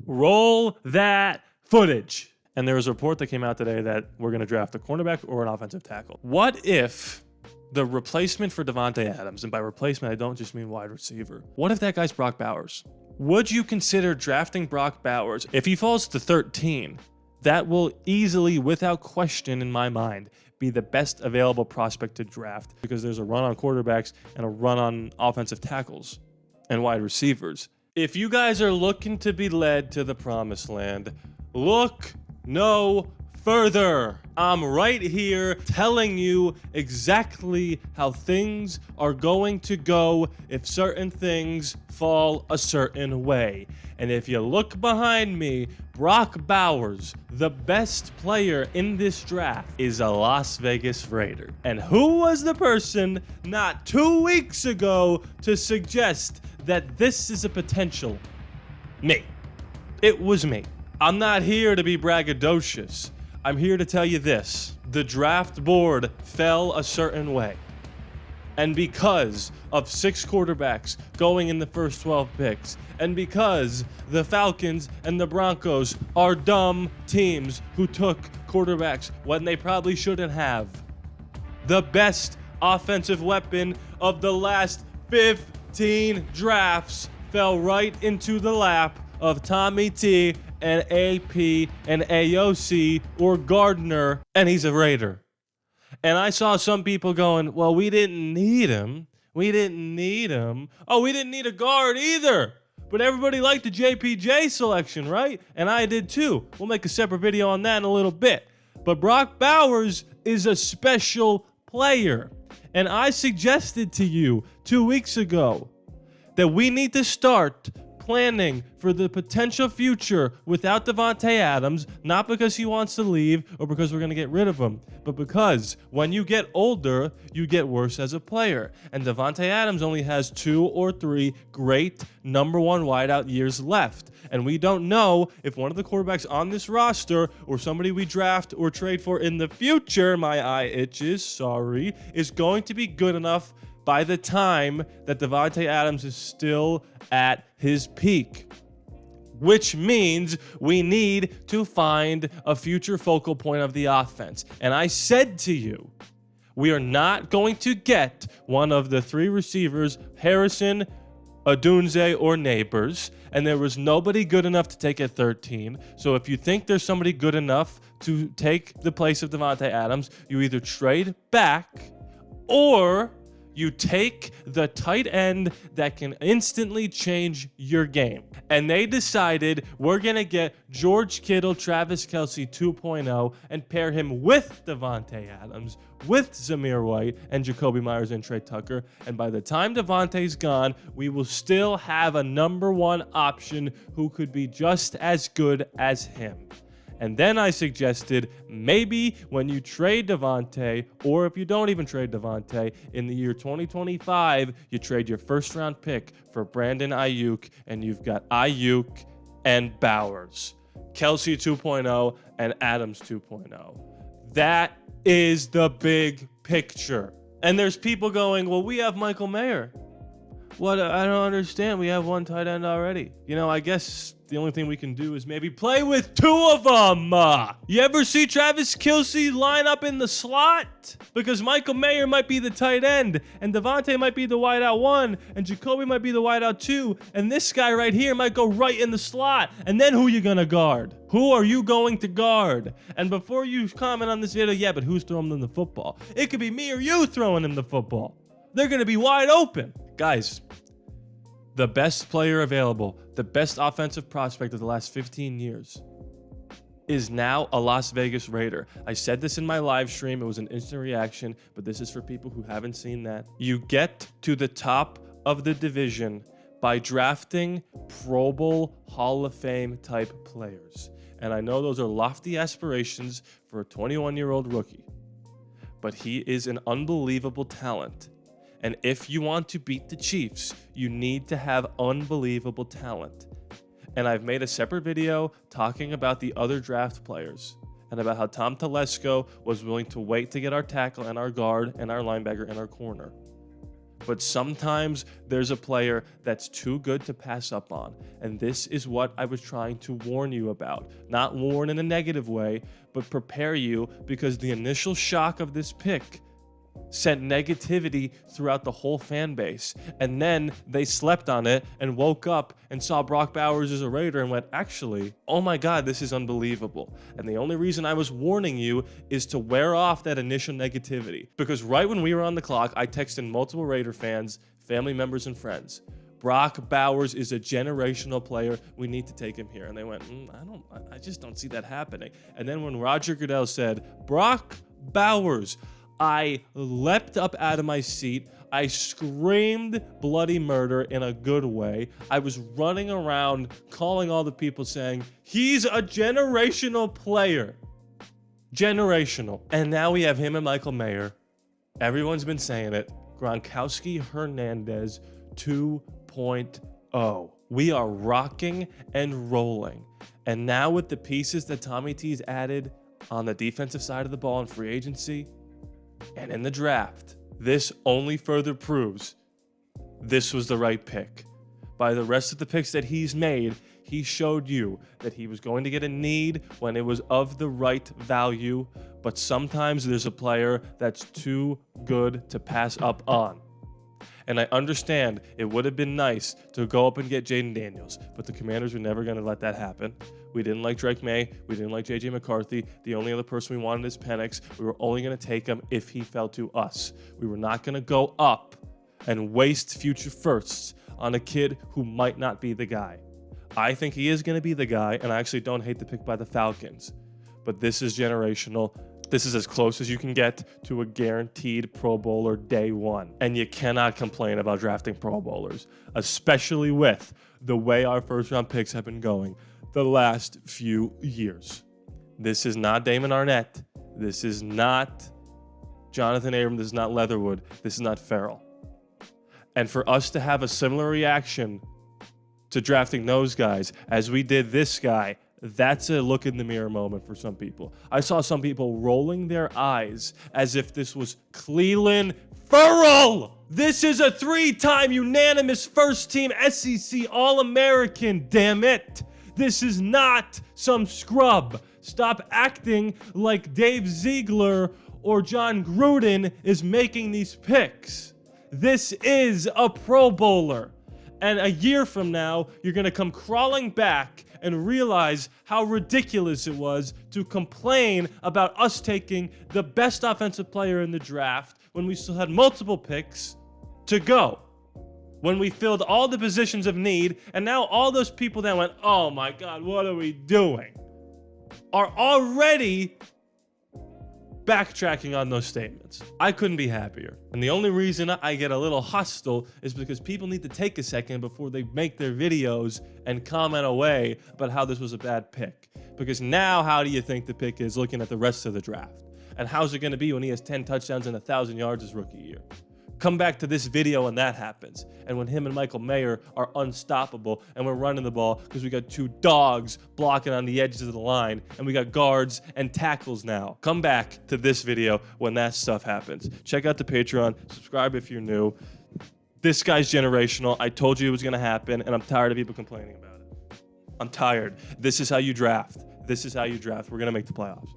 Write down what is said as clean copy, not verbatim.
Roll that footage. And there was a report that came out today that we're going to draft a cornerback or an offensive tackle. What if the replacement for Davante Adams, and by replacement, I don't just mean wide receiver. What if that guy's Brock Bowers? Would you consider drafting Brock Bowers? If he falls to 13, that will easily, without question in my mind, be the best available prospect to draft because there's a run on quarterbacks and a run on offensive tackles and wide receivers. If you guys are looking to be led to the promised land, look no further. I'm right here telling you exactly how things are going to go if certain things fall a certain way. And if you look behind me, Brock Bowers, the best player in this draft, is a Las Vegas Raider. And who was the person not 2 weeks ago to suggest that this is a potential? Me. It was me. I'm not here to be braggadocious. I'm here to tell you this. The draft board fell a certain way. And because of 6 quarterbacks going in the first 12 picks, and because the Falcons and the Broncos are dumb teams who took quarterbacks when they probably shouldn't have, the best offensive weapon of the last 15 drafts fell right into the lap of Tommy T and AP and AOC or Gardner, and he's a Raider. And I saw some people going, well, we didn't need him. We didn't need him. Oh, we didn't need a guard either. But everybody liked the JPJ selection, right? And I did too. We'll make a separate video on that in a little bit. But Brock Bowers is a special player. And I suggested to you 2 weeks ago that we need to start planning for the potential future without Davante Adams, not because he wants to leave or because we're going to get rid of him, but because when you get older, you get worse as a player. And Davante Adams only has 2 or 3 great number 1 wideout years left. And we don't know if one of the quarterbacks on this roster or somebody we draft or trade for in the future, my eye itches, sorry, is going to be good enough by the time that Davante Adams is still at his peak, which means we need to find a future focal point of the offense. And I said to you, we are not going to get one of the 3 receivers, Harrison, Odunze, or Neighbors, and there was nobody good enough to take at 13. So if you think there's somebody good enough to take the place of Davante Adams, you either trade back or you take the tight end that can instantly change your game. And they decided we're going to get George Kittle, Travis Kelce 2.0 and pair him with Davante Adams, with Zamir White and Jacoby Myers and Trey Tucker. And by the time Davante's gone, we will still have a number 1 option who could be just as good as him. And then I suggested maybe when you trade Davante, or if you don't even trade Davante, in the year 2025, you trade your first-round pick for Brandon Ayuk, and you've got Ayuk and Bowers, Kelce 2.0 and Adams 2.0. That is the big picture. And there's people going, well, we have Michael Mayer. What? I don't understand. We have 1 tight end already. You know, I guess the only thing we can do is maybe play with 2 of them. You ever see Travis Kelce line up in the slot? Because Michael Mayer might be the tight end, and Davante might be the wideout 1, and Jacoby might be the wideout 2, and this guy right here might go right in the slot. And then who are you going to guard? Who are you going to guard? And before you comment on this video, yeah, but who's throwing them the football? It could be me or you throwing them the football. They're going to be wide open. Guys, the best player available, the best offensive prospect of the last 15 years is now a Las Vegas Raider. I said this in my live stream. It was an instant reaction, but this is for people who haven't seen that. You get to the top of the division by drafting Pro Bowl Hall of Fame type players. And I know those are lofty aspirations for a 21-year-old rookie, but he is an unbelievable talent. And if you want to beat the Chiefs, you need to have unbelievable talent. And I've made a separate video talking about the other draft players and about how Tom Telesco was willing to wait to get our tackle and our guard and our linebacker and our corner. But sometimes there's a player that's too good to pass up on. And this is what I was trying to warn you about. Not warn in a negative way, but prepare you, because the initial shock of this pick sent negativity throughout the whole fan base. And then they slept on it and woke up and saw Brock Bowers as a Raider and went, actually, oh my God, this is unbelievable. And the only reason I was warning you is to wear off that initial negativity. Because right when we were on the clock, I texted multiple Raider fans, family members, and friends. Brock Bowers is a generational player. We need to take him here. And they went, I just don't see that happening. And then when Roger Goodell said, Brock Bowers, I leapt up out of my seat. I screamed bloody murder in a good way. I was running around calling all the people saying, he's a generational player. Generational. And now we have him and Michael Mayer. Everyone's been saying it. Gronkowski Hernandez 2.0. We are rocking and rolling. And now with the pieces that Tommy T's added on the defensive side of the ball in free agency, and in the draft, this only further proves this was the right pick. By the rest of the picks that he's made, he showed you that he was going to get a need when it was of the right value, but sometimes there's a player that's too good to pass up on. And I understand it would have been nice to go up and get Jaden Daniels, but the Commanders were never going to let that happen. We didn't like Drake May. We didn't like J.J. McCarthy. The only other person we wanted is Penix. We were only going to take him if he fell to us. We were not going to go up and waste future firsts on a kid who might not be the guy. I think he is going to be the guy, and I actually don't hate the pick by the Falcons. But this is generational. This is as close as you can get to a guaranteed Pro Bowler day one. And you cannot complain about drafting Pro Bowlers, especially with the way our first-round picks have been going the last few years. This is not Damon Arnett. This is not Jonathan Abram. This is not Leatherwood. This is not Farrell. And for us to have a similar reaction to drafting those guys as we did this guy, that's a look in the mirror moment for some people. I saw some people rolling their eyes as if this was Cleveland Farrell. This is a 3-time unanimous first-team SEC All-American, damn it. This is not some scrub. Stop acting like Dave Ziegler or John Gruden is making these picks. This is a Pro Bowler. And a year from now, you're going to come crawling back and realize how ridiculous it was to complain about us taking the best offensive player in the draft when we still had multiple picks to go. When we filled all the positions of need, and now all those people that went, oh my God, what are we doing, are already backtracking on those statements. I couldn't be happier. And the only reason I get a little hostile is because people need to take a second before they make their videos and comment away about how this was a bad pick. Because now, how do you think the pick is looking at the rest of the draft? And how's it going to be when he has 10 touchdowns and 1,000 yards his rookie year? Come back to this video when that happens. And when him and Michael Mayer are unstoppable and we're running the ball because we got two dogs blocking on the edges of the line and we got guards and tackles now. Come back to this video when that stuff happens. Check out the Patreon. Subscribe if you're new. This guy's generational. I told you it was going to happen, and I'm tired of people complaining about it. I'm tired. This is how you draft. This is how you draft. We're going to make the playoffs.